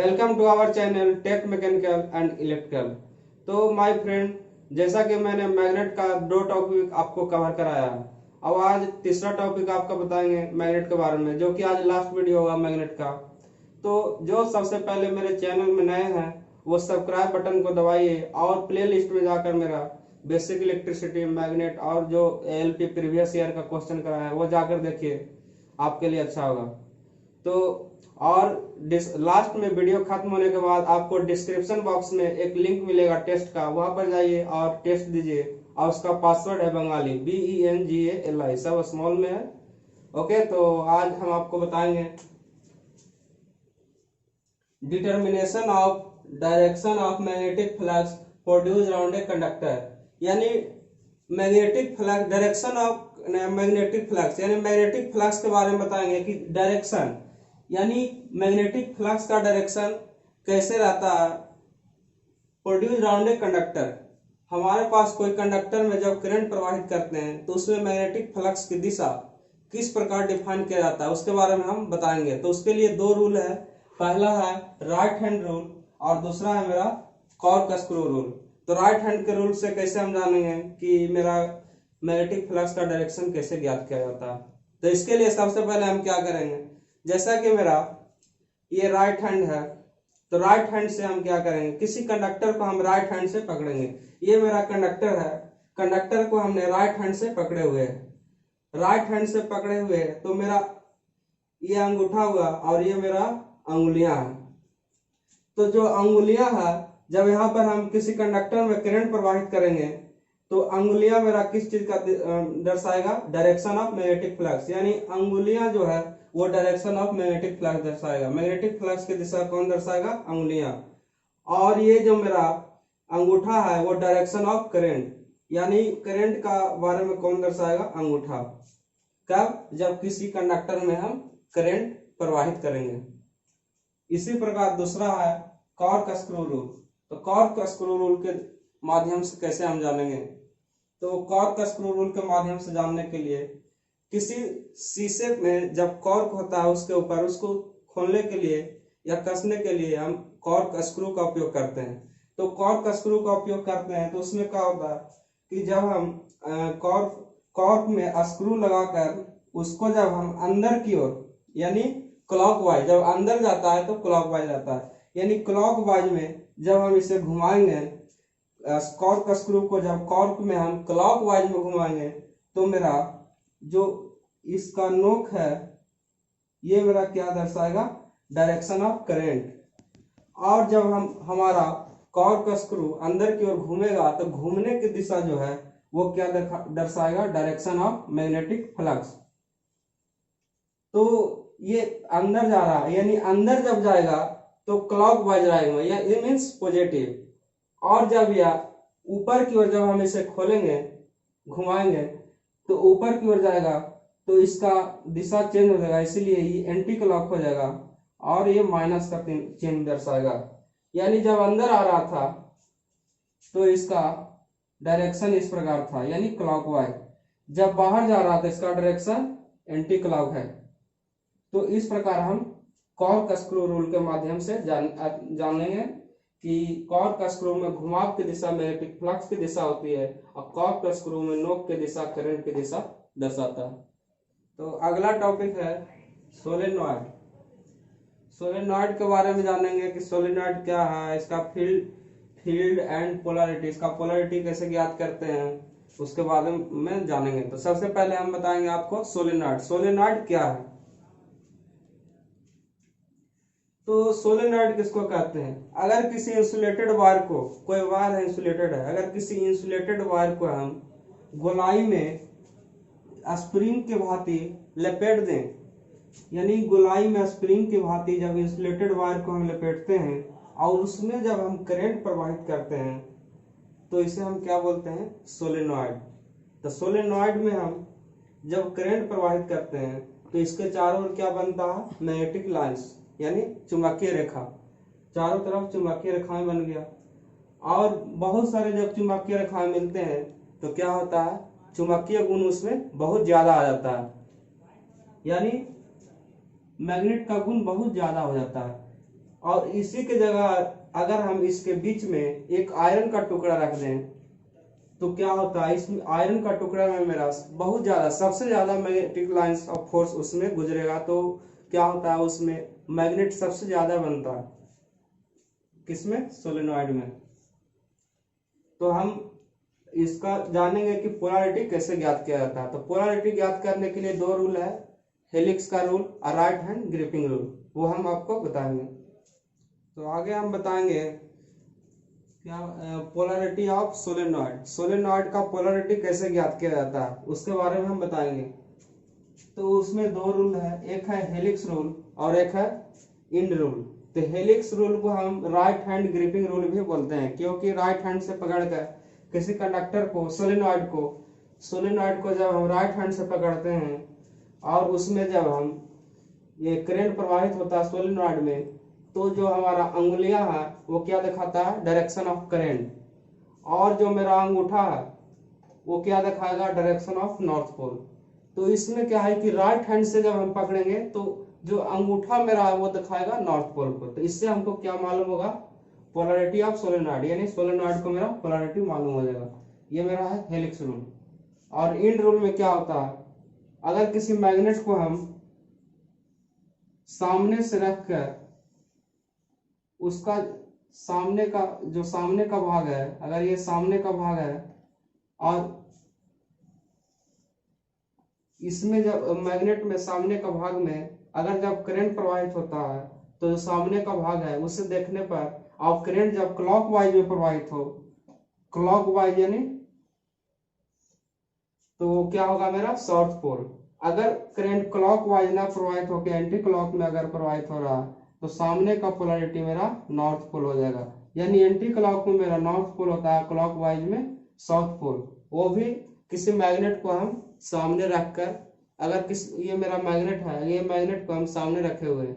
Welcome to our channel tech mechanical and electrical. तो my friend, जैसा कि मैंने मैग्नेट का 2 टॉपिक आपको कवर कराया, अब आज तीसरा टॉपिक आपका बताएंगे मैग्नेट के बारे में, जो कि आज लास्ट वीडियो होगा मैग्नेट का। तो जो सबसे पहले मेरे चैनल में नए हैं वो सब्सक्राइब बटन को दबाइए और प्ले लिस्ट में जाकर मेरा बेसिक इलेक्ट्रिसिटी मैग्नेट और जो एएलपी प्रीवियस ईयर का क्वेश्चन कराया है वो जाकर देखिए, आपके लिए अच्छा होगा। तो और लास्ट में वीडियो खत्म होने के बाद आपको डिस्क्रिप्शन बॉक्स में एक लिंक मिलेगा टेस्ट का, वहां पर जाइए और टेस्ट दीजिए। और उसका पासवर्ड है बंगाली BENGALI, सब स्मॉल में है। ओके, तो आज हम आपको बताएंगे determination of direction of magnetic flux produce around a conductor, यानी magnetic flux, direction of magnetic flux, यानी मैग्नेटिक फ्लक्स के बारे में बताएंगे कि डायरेक्शन यानी मैग्नेटिक फ्लक्स का डायरेक्शन कैसे रहता है प्रोड्यूस अराउंड ए कंडक्टर। हमारे पास कोई कंडक्टर में जब करंट प्रवाहित करते हैं तो उसमें मैग्नेटिक फ्लक्स की दिशा किस प्रकार डिफाइन किया जाता है उसके बारे में हम बताएंगे। तो उसके लिए 2 रूल है, पहला है राइट हैंड रूल और दूसरा है मेरा कॉर्क-स्क्रू रूल। तो राइट हैंड के रूल से कैसे हम जानेंगे कि मेरा मैग्नेटिक फ्लक्स का डायरेक्शन कैसे ज्ञात किया जाता है। तो इसके लिए सबसे पहले हम क्या करेंगे, जैसा कि मेरा ये राइट हैंड है, तो राइट हैंड से हम क्या करेंगे, किसी कंडक्टर को हम राइट हैंड से पकड़ेंगे। ये मेरा कंडक्टर है, कंडक्टर को हमने राइट हैंड से पकड़े हुए हैं। राइट हैंड से पकड़े हुए तो मेरा ये अंगूठा हुआ और ये मेरा अंगुलियां हैं। तो जो अंगुलियां है, जब यहाँ पर हम किसी कंडक्टर में करंट प्रवाहित करेंगे तो अंगुलियां मेरा किस चीज का दर्शाएगा, डायरेक्शन ऑफ मैग्नेटिक फ्लक्स, यानी अंगुलियां जो है वो डायरेक्शन ऑफ मैग्नेटिक फ्लक्स दर्शाएगा। मैग्नेटिक फ्लक्स की दिशा कौन दर्शाएगा, अंगुलियां। और ये जो मेरा अंगूठा है वो डायरेक्शन ऑफ करंट, यानी करंट का बारे में कौन दर्शाएगा, अंगूठा। कब, जब किसी कंडक्टर में हम करंट प्रवाहित करेंगे। इसी प्रकार दूसरा है कॉर्क-स्क्रू रूल। तो कॉर्क-स्क्रू रूल के माध्यम से कैसे हम जानेंगे, तो कॉर्क-स्क्रू रूल के माध्यम से जानने के लिए किसी शीशे में जब कॉर्क होता है उसके ऊपर उसको खोलने के लिए या कसने के लिए हम कॉर्क स्क्रू का उपयोग करते हैं। तो कॉर्क स्क्रू का उपयोग करते हैं तो उसमें क्या होता है कि जब हम कॉर्क में स्क्रू लगाकर उसको जब हम अंदर की ओर यानी क्लॉकवाइज, जब अंदर जाता है तो क्लॉकवाइज जाता है, यानी क्लॉकवाइज में जब हम इसे घुमाएंगे कॉर्क स्क्रू को, जब कॉर्क में हम क्लॉकवाइज में घुमाएंगे तो मेरा जो इसका नोक है ये मेरा क्या दर्शाएगा, डायरेक्शन ऑफ करंट। और जब हम हमारा कॉर्क स्क्रू अंदर की ओर घूमेगा तो घूमने की दिशा जो है वो क्या दर्शाएगा, डायरेक्शन ऑफ मैग्नेटिक फ्लक्स। तो ये अंदर जा रहा है, यानी अंदर जब जाएगा तो क्लॉकवाइज रहेगा, या ये मीन्स पॉजिटिव। और जब यह ऊपर की ओर, जब हम इसे खोलेंगे घुमाएंगे तो ऊपर की ओर जाएगा तो इसका दिशा चेंज हो जाएगा, इसीलिए ये एंटी क्लॉक हो जाएगा और ये माइनस का चिन्ह दर्शाएगा। यानी जब अंदर आ रहा था तो इसका डायरेक्शन इस प्रकार था, यानी क्लॉकवाइज। जब बाहर जा रहा था इसका डायरेक्शन एंटी क्लॉक है। तो इस प्रकार हम कॉर्क स्क्रू रूल के माध्यम से जानेंगे कि कॉर्क स्क्रू में घुमाव की दिशा मैग्नेटिक फ्लक्स की दिशा होती है और कॉर्क स्क्रू में नोक की दिशा करंट की दिशा दर्शाता है। तो अगला टॉपिक है सोलेनॉइड। सोलेनॉइड के बारे में जानेंगे कि सोलेनॉइड क्या है, इसका फील्ड एंड पोलैरिटी, इसका पोलैरिटी कैसे ज्ञात करते हैं उसके बारे में जानेंगे। तो सबसे पहले हम बताएंगे आपको सोलेनॉइड। सोलेनॉइड क्या है, तो सोलेनॉइड किसको कहते हैं, अगर किसी इंसुलेटेड वायर को, कोई वायर है इंसुलेटेड है, अगर किसी इंसुलेटेड वायर को हम गोलाई में स्प्रिंग के भांति लपेट दें, यानी गोलाई में स्प्रिंग की भांति जब इंसुलेटेड वायर को हम लपेटते हैं और उसमें जब हम करंट प्रवाहित करते हैं तो इसे हम क्या बोलते हैं, सोलेनॉइड। तो सोलेनॉइड में हम जब करंट प्रवाहित करते हैं तो इसके चारों ओर क्या बनता है, मैग्नेटिक लाइंस, यानी चुंबकीय रेखा, चारों तरफ चुंबकीय रेखाएं बन गया। और बहुत सारे जब चुंबकीय रेखाएं मिलते हैं तो क्या होता है, चुंबकीय गुण उसमें बहुत ज्यादा आ जाता है, यानी मैग्नेट का गुण बहुत ज्यादा हो जाता है। और इसी के जगह अगर हम इसके बीच में एक आयरन का टुकड़ा रख दें तो क्या होता है, इसमें आयरन का टुकड़ा में मेरा बहुत ज्यादा, सबसे ज्यादा मैग्नेटिक लाइंस ऑफ फोर्स उसमें गुजरेगा। तो क्या होता है, उसमें मैग्नेट सबसे ज्यादा बनता है। किसमें? सोलेनॉइड में। तो हम इसका जानेंगे कि पोलैरिटी कैसे ज्ञात किया जाता है। तो पोलैरिटी ज्ञात करने के लिए दो रूल है, हेलिक्स का रूल और राइट हैंड ग्रिपिंग रूल, वो हम आपको बताएंगे। तो आगे हम बताएंगे क्या पोलैरिटी ऑफ सोलेनॉइड। सोलेनॉइड का पोलैरिटी कैसे ज्ञात किया जाता है उसके बारे में हम बताएंगे। तो उसमें दो रूल है, एक है हेलिक्स रूल और एक है इंड रूल। तो हेलिक्स रूल को हम राइट हैंड ग्रिपिंग रूल भी बोलते हैं, क्योंकि राइट हैंड से पकड़कर किसी कंडक्टर को, सोलेनॉइड को जब हम राइट हैंड से पकड़ते हैं और उसमें जब हम ये करंट प्रवाहित होता है सोलेनॉइड में, तो जो हमारा अंगुलियां है वो क्या दिखाता है, डायरेक्शन ऑफ करंट, और जो मेरा अंगूठा है वो क्या दिखाएगा, डायरेक्शन ऑफ नॉर्थ पोल। तो इसमें क्या है कि राइट हैंड से जब हम पकड़ेंगे तो जो अंगूठा मेरा है वो दिखाएगा नॉर्थ पोल को। तो इससे हमको क्या मालूम होगा, पोलैरिटी ऑफ सोलेनॉइड, यानी सोलेनॉइड को मेरा पोलैरिटी मालूम हो जाएगा। ये मेरा है हेलिक्स रूल। और इंड रूल में क्या होता है, अगर किसी मैग्नेट को हम सामने से रखकर उसका सामने का भाग है, अगर ये सामने का भाग है और इसमें जब मैग्नेट में सामने का भाग में अगर जब करंट प्रवाहित होता है तो जो सामने का भाग है उसे देखने पर, और करंट जब क्लॉकवाइज में प्रवाहित हो, क्लॉकवाइज यानी, तो क्या होगा मेरा साउथ पोल। अगर करंट क्लॉकवाइज ना प्रवाहित होकर एंटी क्लॉक में अगर प्रवाहित हो रहा तो सामने का पोलैरिटी मेरा नॉर्थ पोल हो जाएगा। यानी एंटी क्लॉक में मेरा नॉर्थ पोल होता है, क्लॉकवाइज में साउथ पोल। वो भी किसी मैग्नेट को हम सामने रखकर, अगर ये मेरा मैग्नेट है, ये मैग्नेट को हम सामने रखे हुए हैं,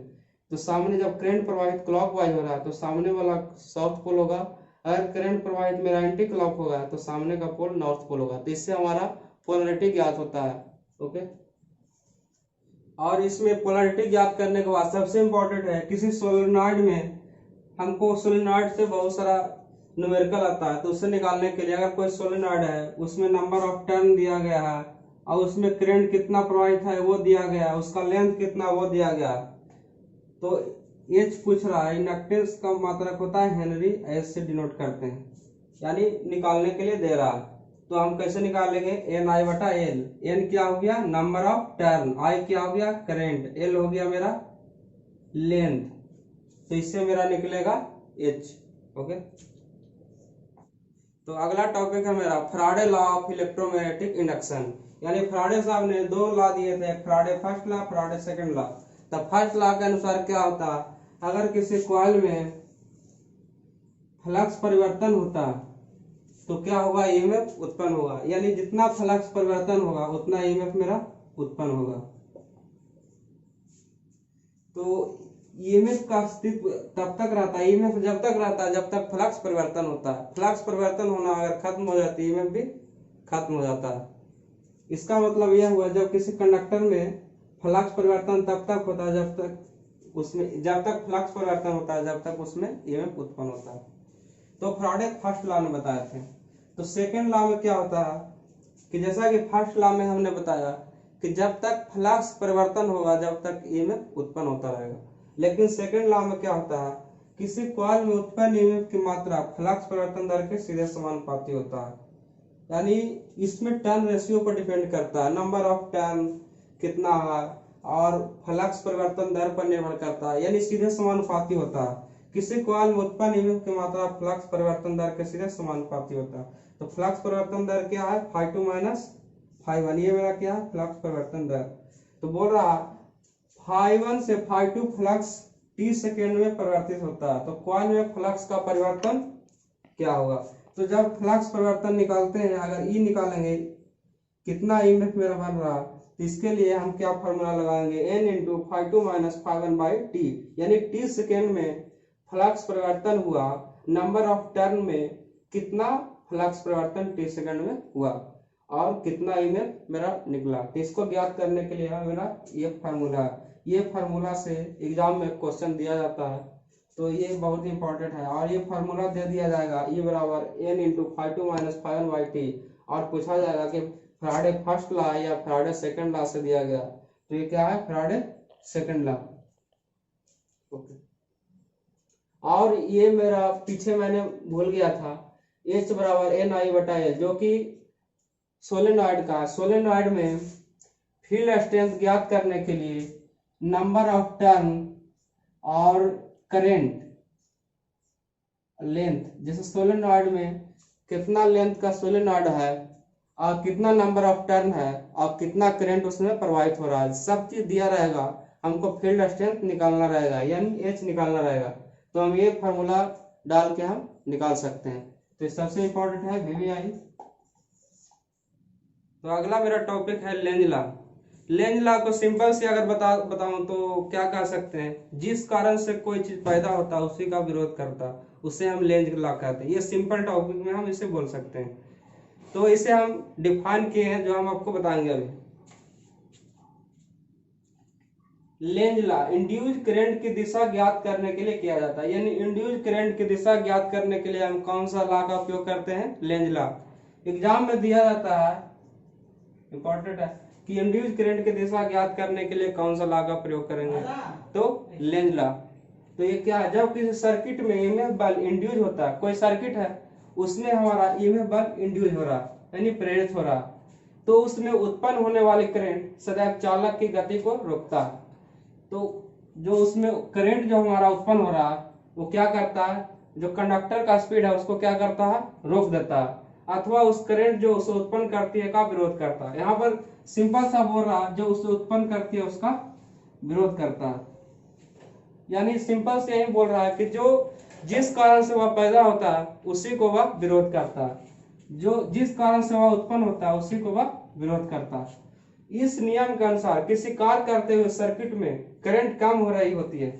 तो सामने जब करंट प्रवाहित क्लॉकवाइज हो रहा है तो सामने वाला साउथ पोल होगा, अगर करंट प्रवाहित मेरा एंटी क्लॉक होगा तो सामने का पोल नॉर्थ पोल होगा। तो इससे हमारा पोलैरिटी ज्ञात होता है। ओके, और इसमें पोलैरिटी ज्ञात करने के बाद सबसे इंपॉर्टेंट है, किसी सोलेनॉइड में हमको सोलेनॉइड से बहुत सारा न्यूमेरिकल आता है, तो उसे निकालने के लिए अगर कोई सोलेनॉइड है उसमें नंबर ऑफ टर्न दिया गया है और उसमें करंट कितना प्रवाहित है वो दिया गया है, उसका लेंथ कितना वो दिया गया, तो एच पूछ रहा है, इंडक्टेंस का मात्रक होता है हेनरी, एच से डिनोट करते हैं, यानी निकालने के लिए दे रहा है। तो हम कैसे निकालेंगे, एन आई बटा एल। एन क्या हो गया, नंबर ऑफ टर्न, आई क्या हो गया, करंट, एल हो गया मेरा लेंथ, तो इससे मेरा निकलेगा एच। ओके, तो अगला टॉपिक है मेरा Faraday law of electromagnetic induction. यानी फैराडे साहब ने दो लॉ दिए थे, Faraday first law, Faraday second law. तो फर्स्ट लॉ के अनुसार क्या होता है, अगर किसी कॉइल में फ्लक्स परिवर्तन होता है तो क्या होगा, ईएमएफ उत्पन्न होगा, यानी जितना फ्लक्स परिवर्तन होगा उतना ईएमएफ मेरा उत्पन्न होगा। तो ईएमएफ का अस्तित्व तब तक रहता है, ईएमएफ जब तक रहता है जब तक फ्लक्स परिवर्तन होता है। फ्लक्स परिवर्तन होना अगर खत्म हो जाती है, ईएमएफ भी खत्म हो जाता है। इसका मतलब यह हुआ, जब किसी कंडक्टर में फ्लक्स परिवर्तन तब तक होता है जब तक फ्लक्स परिवर्तन होता है जब तक उसमें ईएमएफ उत्पन्न होता है। तो फैराडे फर्स्ट लॉ में बताए थे। तो सेकेंड लॉ में क्या होता है कि जैसा कि फर्स्ट लॉ में हमने बताया कि जब तक फ्लक्स परिवर्तन होगा जब तक ईएमएफ उत्पन्न होता रहेगा, लेकिन सेकेंड लॉ में क्या होता है, किसी कॉइल में उत्पन्न ईएमएफ की मात्रा फ्लक्स परिवर्तन दर के सीधे समानुपाती होता है। यानी इसमें टर्न रेशियो पर डिपेंड करता है, नंबर ऑफ टर्न कितना है और फ्लक्स परिवर्तन दर पर निर्भर करता है, यानी सीधे समानुपाती होता है। किसी कॉइल में उत्पन्न ईएमएफ की मात्रा फ्लक्स परिवर्तन दर के सीधे समानुपाती होता है। तो फ्लक्स परिवर्तन दर क्या है, φ2 माइनस φ1, ये मेरा क्या है, फ्लक्स परिवर्तन दर। तो बोल रहा φ1 से φ2 फ्लक्स 30 सेकेंड में परिवर्तित होता है। तो कॉइल में फ्लक्स का परिवर्तन क्या होगा, तो जब फ्लक्स परिवर्तन निकालते हैं, अगर ई निकालेंगे कितना ईएमएफ मेरा बन रहा, तो इसके लिए हम क्या फॉर्मूला लगाएंगे, n into φ2 minus φ1 by T, यानी 30 सेकेंड में फ्लक्स परिवर्तन हुआ, नंबर ऑफ टर्न में कितना फ्लक्स परिवर्तन 30 सेकंड में हुआ और कितना ईएमएफ मेरा निकला। तो इसको ज्ञात करने के लिए मेरा ये फार्मूला से एग्जाम में क्वेश्चन दिया जाता है। तो ये बहुत इंपॉर्टेंट है। और ये फार्मूला दे दिया जाएगा E बराबर n इंटू 5 माइनस 5/t, और पूछा जाएगा कि फैराडे फर्स्ट लॉ या फैराडे सेकंड लॉ से दिया गया, तो ये क्या है, फैराडे सेकंड लॉ। ओके, और ये मेरा पीछे मैंने भूल गया था, H बराबर Ni/L, जो कि सोलेनॉइड का, सोलेनॉइड में फील्ड स्ट्रेंथ ज्ञात करने के लिए नंबर ऑफ टर्न और करेंट लेंथ, जैसे सोलेनॉइड में कितना लेंथ का सोलेनॉइड है और कितना नंबर ऑफ टर्न है और कितना करंट उसमें प्रवाहित हो रहा है, सब चीज दिया रहेगा। हमको फील्ड स्ट्रेंथ निकालना रहेगा यानी H निकालना रहेगा, तो हम ये फार्मूला डाल के हम निकाल सकते हैं। तो सबसे इंपॉर्टेंट है VVI। तो अगला मेरा टॉपिक है लेंज लॉ। लेंज लॉ को सिंपल से अगर बताऊं तो क्या कह सकते हैं, जिस कारण से कोई चीज पैदा होता उसी का विरोध करता, उसे हम लेंज लॉ कहते हैं। ये सिंपल टॉपिक में हम इसे बोल सकते हैं। तो इसे हम डिफाइन किए हैं, जो हम आपको बताएंगे अभी। लेंज लॉ इंड्यूस करंट की दिशा ज्ञात करने के लिए किया जाता है, यानी इंड्यूस करंट की दिशा ज्ञात करने के लिए हम कौन सा लॉ का उपयोग करते हैं, लेंज लॉ। एग्जाम में दिया जाता है, इंपॉर्टेंट है कि इंड्यूस करंट की दिशा ज्ञात करने के लिए कौन सा लॉ का प्रयोग करेंगे, तो लेंज लॉ। तो ये क्या है, जब किसी सर्किट में ईएमएफ बल इंड्यूस होता है, कोई सर्किट है उसमें हमारा ईएमएफ बल इंड्यूस हो रहा है यानी प्रेरित हो रहा है, तो उसमें उत्पन्न होने वाले करंट सदैव चालक की गति को रोकता है। तो जो उसमें करंट जो हमारा उत्पन्न हो रहा है वो क्या करता है, जो कंडक्टर का स्पीड है उसको क्या करता है, रोक देता है, अथवा उस करंट जो उसे उत्पन्न करती है का विरोध करता है। यहाँ पर सिंपल सा बोल रहा है, जो उसे उत्पन्न करती है उसका विरोध करता है, यानी सिंपल से यही बोल रहा है कि जो जिस कारण से वह पैदा होता है उसी को वह विरोध करता है, जो जिस कारण से वह उत्पन्न होता है उसी को वह विरोध करता है। इस नियम के अनुसार किसी कार्य करते हुए सर्किट में करंट कम हो रही होती है।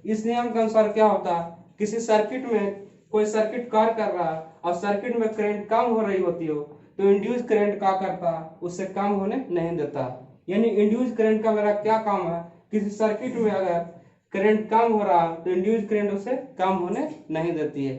इस नियम के अनुसार क्या होता है, किसी सर्किट में कोई सर्किट कार्य कर रहा है और सर्किट में करंट कम हो रही होती हो, तो इंड्यूस करंट क्या करता है, उससे कम होने नहीं देता। यानी इंड्यूस करंट का मेरा क्या काम है, किसी सर्किट में अगर करंट कम हो रहा है तो इंड्यूस करंट उसे कम होने नहीं देती है।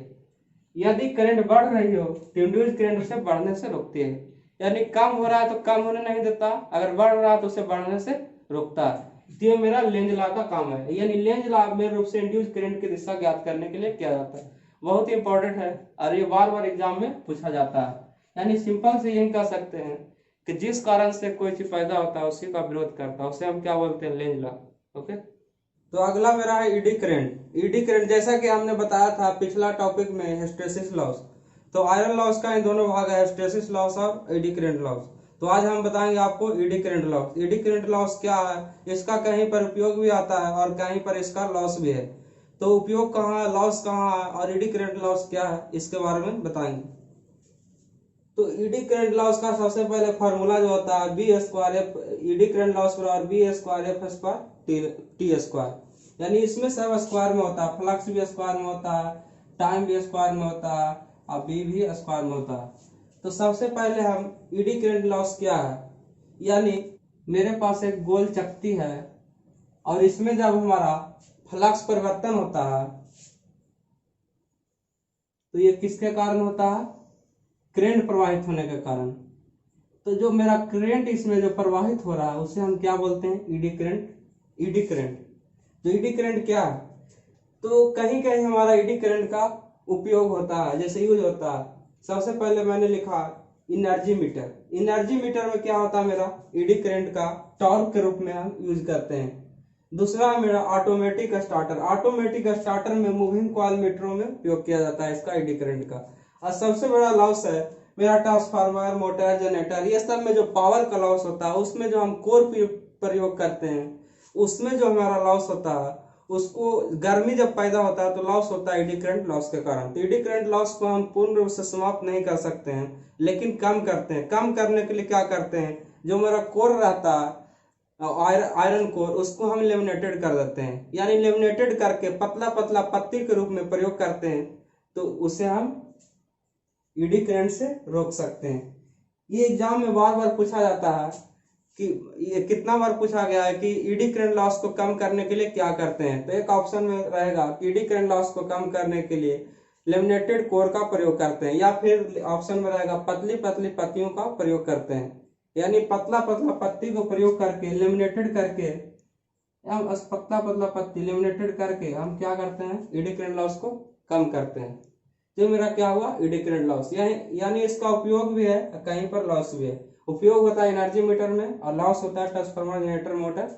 यदि करंट बढ़ रही हो तो इंड्यूस करंट उसे बढ़ने से रोकती है। यानी कम हो रहा है तो कम होने नहीं देता, अगर बढ़ रहा है तो उसे बढ़ने से रोकता है। ये मेरा लेंज लॉ का काम है, यानी लेंज लॉ मेरे रूप से इंड्यूस करंट की दिशा ज्ञात करने के लिए किया जाता है। बहुत ही इंपॉर्टेंट है और ये बार बार एग्जाम में पूछा जाता है। यानी सिंपल से यही कह सकते हैं कि जिस कारण से कोई चीज पैदा होता है उसी का विरोध करता है, उसे हम क्या बोलते हैं, लेंज लॉ। ओके, तो अगला मेरा है ईडी करंट। ईडी करंट जैसा कि हमने बताया था पिछला टॉपिक में हिस्टैरिसीस लॉस, तो आयरन लॉस का इन दोनों भाग है, हिस्टैरिसीस लॉस और ईडी करंट लॉस। तो आज हम बताएंगे आपको ED current loss. ED current loss क्या है, इसका कहीं पर उपयोग भी आता है और कहीं पर इसका लॉस भी है। तो उपयोग कहाँ है, लॉस कहाँ है और ईडी करंट लॉस क्या है, इसके बारे में बताएंगे। तो ईडी करंट लॉस का सबसे पहले फार्मूला जो होता है B square F, eddy current loss बराबर B square F square T square, यानी इसमें सब स्क्वायर में होता है, फ्लक्स भी स्क्वायर में होता है, टाइम भी स्क्वायर में होता है और बी भी स्क्वायर में होता है। तो सबसे पहले हम ईडी करंट लॉस क्या है, यानी मेरे पास एक गोल चकती है और इसमें जब हमारा फ्लक्स परिवर्तन होता है तो ये किसके कारण होता है, करंट प्रवाहित होने के कारण। तो जो मेरा करंट इसमें जो प्रवाहित हो रहा है उसे हम क्या बोलते हैं, ईडी करंट। ईडी करंट, तो ईडी करंट क्या है, तो कहीं कहीं हमारा ईडी करंट का उपयोग होता है, जैसे यूज होता है। सबसे पहले मैंने लिखा एनर्जी मीटर। एनर्जी मीटर में क्या होता है, मेरा ईडी करंट का टॉर्क के रूप में हम यूज करते हैं। दूसरा मेरा ऑटोमेटिक स्टार्टर। ऑटोमेटिक स्टार्टर में मूविंग कॉइल मीटरों में उपयोग किया जाता है इसका ईडी करंट का। और सबसे बड़ा लॉस है मेरा ट्रांसफार्मर, मोटर, जनरेटर, ये सब में जो पावर का लॉस होता है उसमें जो हम कोर प्रयोग करते हैं उसमें जो हमारा लॉस होता है, उसको गर्मी जब पैदा होता है तो लॉस होता है ईडी करंट लॉस के कारण। तो ईडी करंट लॉस को हम पूर्ण रूप से समाप्त नहीं कर सकते हैं, लेकिन कम करते हैं। कम करने के लिए क्या करते हैं, जो मेरा कोर रहता है आयरन कोर, उसको हम लेमिनेटेड कर देते हैं, यानी लेमिनेटेड करके पतला पतला पत्ती के रूप में प्रयोग करते हैं, तो उसे हम ईडी करंट से रोक सकते हैं। ये एग्जाम में बार बार पूछा जाता है कि ये कितना बार पूछा गया है कि ईडी करंट लॉस को कम करने के लिए क्या करते हैं। तो एक ऑप्शन में रहेगा कि ईडी करंट लॉस को कम करने के लिए लेमिनेटेड कोर का प्रयोग करते हैं, या फिर ऑप्शन में रहेगा पतली पतली पत्तियों का प्रयोग करते हैं। यानी पतला पतला पत्ती को प्रयोग करके लेमिनेटेड करके हम पतला पतला पत्ती लेमिनेटेड करके हम क्या करते हैं, ईडी करंट लॉस को कम करते हैं। तो मेरा क्या हुआ, ईडी करंट लॉस। यानी इसका उपयोग भी है, कहीं पर लॉस भी है। उपयोग होता है एनर्जी मीटर में और लॉस होता है transformer generator motor.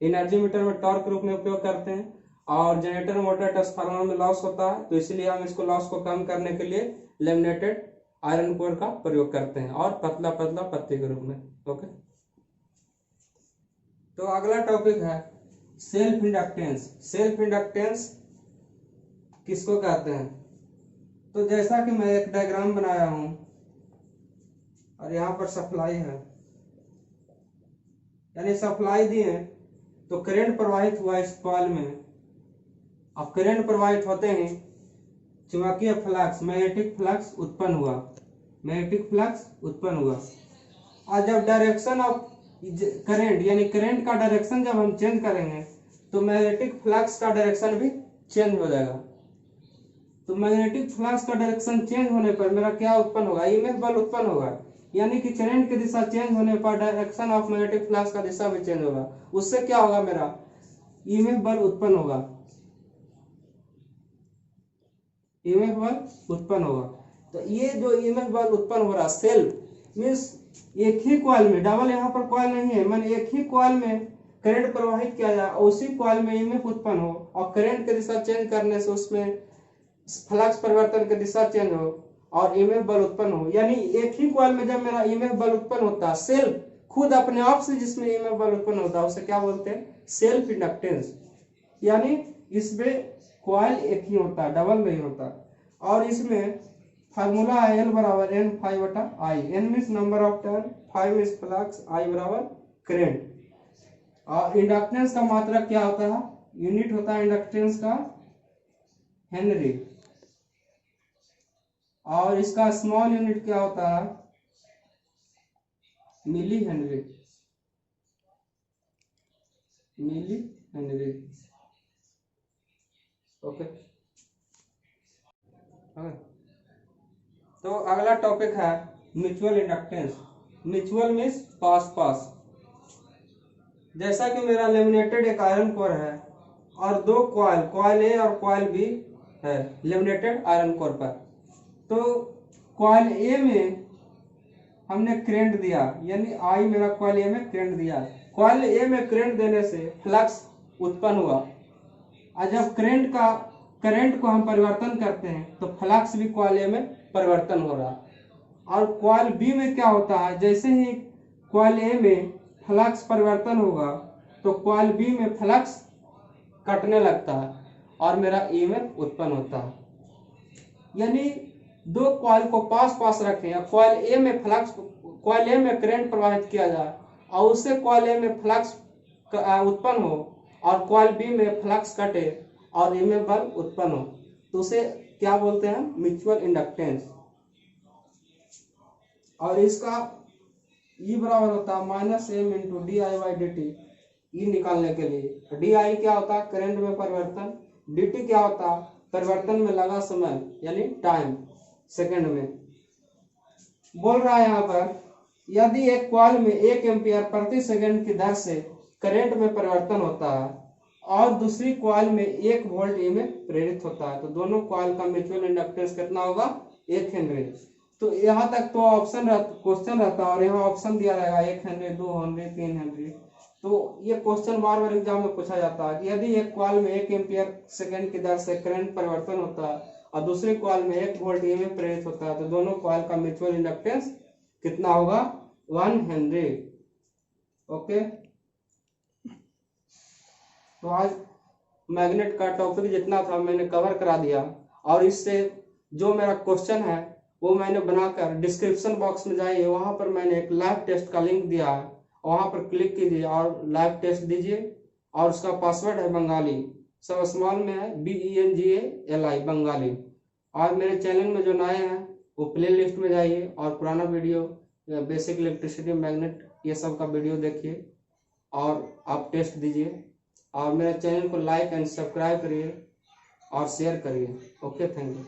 Energy meter में टॉर्क रूप में उपयोग करते हैं और जनरेटर मोटर ट्रांसफार्मर में लॉस होता है, तो इसलिए हम इसको लॉस को कम करने के लिए लेमिनेटेड आयरन कोर का प्रयोग करते हैं और पतला पतला पत्ती के रूप में। ओके, तो अगला टॉपिक है सेल्फ इंडक्टेंस। सेल्फ इंडक्टेंस किसको कहते हैं? तो जैसा कि मैं एक डायग्राम बनाया हूं और यहाँ पर सप्लाई है, यानी सप्लाई दी है तो करंट प्रवाहित हुआ इस कॉइल में। अब करंट प्रवाहित होते ही चुंबकीय फ्लक्स मैग्नेटिक फ्लक्स उत्पन्न हुआ, मैग्नेटिक फ्लक्स उत्पन्न हुआ। और जब डायरेक्शन ऑफ करंट यानी करंट का डायरेक्शन जब हम चेंज करेंगे तो मैग्नेटिक फ्लक्स का डायरेक्शन भी चेंज हो जाएगा। तो मैग्नेटिक फ्लक्स का डायरेक्शन चेंज होने पर मेरा क्या उत्पन्न होगा, ईएमएफ बल उत्पन्न होगा। यानी कि करंट की दिशा चेंज होने पर डायरेक्शन ऑफ मैग्नेटिक फ्लक्स का दिशा भी चेंज होगा। उससे क्या होगा, मेरा ईएमएफ बल उत्पन्न होगा, ईएमएफ बल उत्पन्न होगा। तो ये जो ईएमएफ बल उत्पन्न हो रहा सेल्फ मींस एक ही कॉइल में, डबल यहाँ पर कॉइल नहीं है, मैंने एक ही कॉइल में करंट प्रवाहित किया जाए, उसी कॉइल में ईएमएफ उत्पन्न हो और करंट की दिशा चेंज करने से उसमें फ्लक्स परिवर्तन की दिशा चेंज हो और ईएमएफ बल उत्पन्न हो। यानी एक ही कॉइल में जब मेरा ईएमएफ बल उत्पन्न होता है, सेल्फ खुद अपने आप से जिसमें ईएमएफ बल उत्पन्न होता है, उसे क्या बोलते हैं, सेल्फ इंडक्टेंस। यानी इसमें कॉइल एक ही होता है, डबल नहीं होता। और इसमें फार्मूला है L बराबर N फाइव बटा I। N means number of turn, five means flux, I बराबर करंट। और इंडक्टेंस का मात्रा क्या होता है, यूनिट होता है इंडक्टेंस का हेनरी। और इसका स्मॉल यूनिट क्या होता है, milli henry, milli henry. Okay, तो अगला टॉपिक है म्यूचुअल इंडक्टेंस। म्यूचुअल मीन्स पास पास। जैसा कि मेरा लेमिनेटेड एक आयरन कोर है और दो कॉइल ए और कॉइल बी है लेमिनेटेड आयरन कोर पर। तो कॉइल ए में हमने करंट दिया, यानी आई मेरा कॉइल ए में करंट दिया। कॉइल ए में करंट देने से फ्लक्स उत्पन्न हुआ और जब करंट को हम परिवर्तन करते हैं तो फ्लक्स भी कॉइल ए में परिवर्तन हो रहा। और कॉइल बी में क्या होता है, जैसे ही कॉइल ए में फ्लक्स परिवर्तन होगा तो कॉइल बी में फ्लक्स कटने लगता है और मेरा ईएमएफ उत्पन्न होता है। यानी दो कॉइल को पास पास रखें, कॉइल ए में करंट प्रवाहित किया जाए और उससे कॉइल ए में फ्लक्स उत्पन्न हो और कॉइल बी में फ्लक्स कटे और ईएमएफ बल उत्पन्न हो, तो उसे क्या बोलते हैं, म्यूचुअल इंडक्टेंस। और इसका ई बराबर होता है -m इंटू DI/dt। ई निकालने के लिए DI क्या होता है, करंट में परिवर्तन, dt क्या होता है, परिवर्तन में लगा समय यानी टाइम, सेकंड में। बोल रहा है यहाँ पर यदि एक कॉइल में 1 एम्पियर प्रति सेकंड की दर से करंट में परिवर्तन होता है और दूसरी कॉइल में 1 वोल्ट में प्रेरित होता है, तो दोनों कॉइल का म्यूचुअल इंडक्टेंस कितना होगा, 1 हेनरी। तो यहाँ तक तो क्वेश्चन रहता है और यहाँ ऑप्शन दिया रहेगा 1 हेनरी, 2 हेनरी, 3 हेनरी। तो ये क्वेश्चन बार बार एग्जाम में पूछा जाता है कि यदि एक कॉइल में 1 एम्पियर सेकंड की दर से करंट परिवर्तन होता है और दूसरे कॉइल में 1 वोल्ट में प्रेरित होता है, तो दोनों कॉइल का म्यूचुअल इंडक्टेंस कितना होगा, 1 हेनरी। ओके, तो आज मैग्नेट का टॉपिक जितना था मैंने कवर करा दिया। और इससे जो मेरा क्वेश्चन है वो मैंने बनाकर डिस्क्रिप्शन बॉक्स में जाइए, वहां पर मैंने एक लाइव टेस्ट का लिंक दिया है, वहां पर क्लिक कीजिए और लाइव टेस्ट दीजिए। और उसका पासवर्ड है बंगाली, सब स्मॉल में है, BENGALI बंगाली। और मेरे चैनल में जो नए हैं वो प्ले लिस्ट में जाइए और पुराना वीडियो बेसिक इलेक्ट्रिसिटी मैग्नेट ये सब का वीडियो देखिए और आप टेस्ट दीजिए और मेरे चैनल को लाइक एंड सब्सक्राइब करिए और शेयर करिए। Okay, thank you.